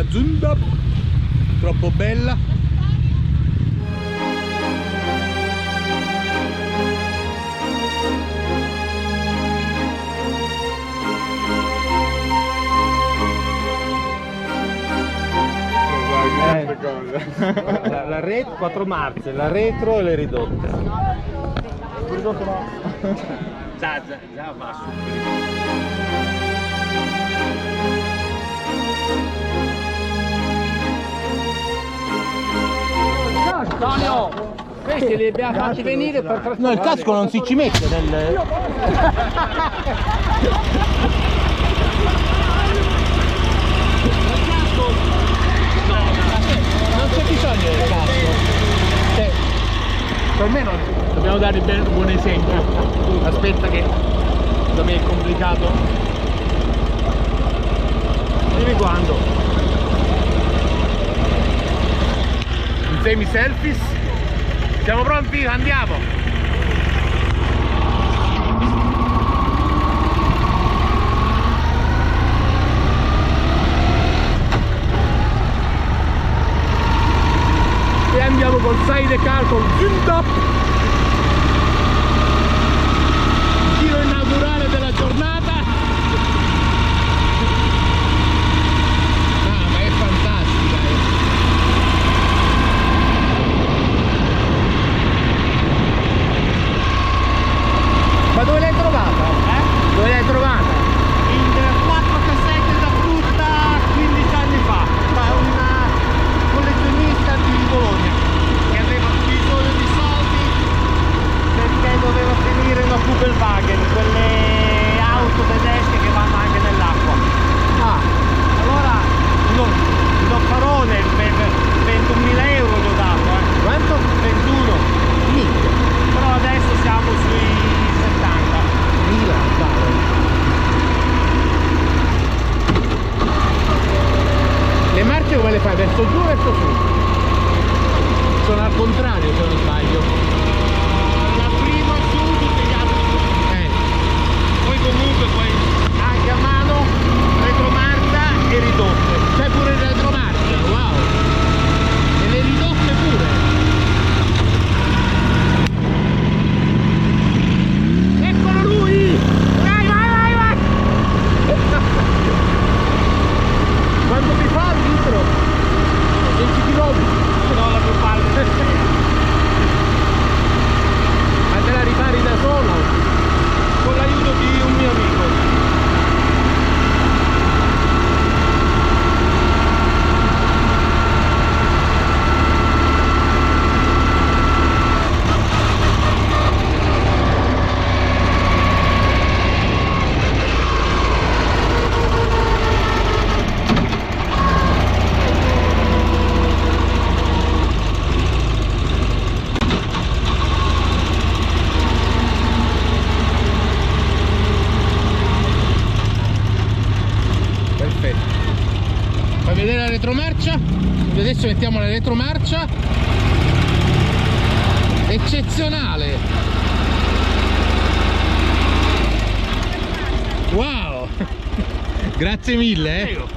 Zundap, troppo bella. La retro, 4 marce, la retro e le ridotte. Ridotto no. Già va su. Antonio, questi li abbiamo fatti venire per trasportare. No, il casco non si ci mette nel... Non c'è bisogno del casco. Cioè, per me non... Dobbiamo dare un buon esempio. Aspetta che da me è complicato. Dimmi quando. Semi selfies. Siamo pronti? Andiamo! E andiamo col sidecar col Zundap, giro inaugurale della giornata. Ah, ma è fantastica, Ma dove l'hai trovata? Dove l'hai trovata? In 4 cassette da frutta 15 anni fa, da una collezionista di Bologna che aveva bisogno di soldi perché doveva finire una Kubelwagen, quelle auto tedesche che vanno anche nell'acqua. Ah, Allora un offarone per 21.000 euro gli ho dato, quanto? 21, Minchia. però adesso siamo sui 70. Le marce come le fai? Verso giù o verso su? Sono al contrario se non sbaglio. La prima su, tutti gli altri su. Poi comunque poi anche a mano, retromarcia e ridotte. C'è pure il retromarcia, wow! E le ridotte pure! Eccolo lui! Vai, vai, vai, vai! Quanto mi fa il litro? 20 km? No, la più parte. Ma te la ripari da solo? Con l'aiuto di un mio amico. Perfetto. Fai vedere la retromarcia? Adesso mettiamo la retromarcia. Eccezionale! Wow! Grazie mille, Prego.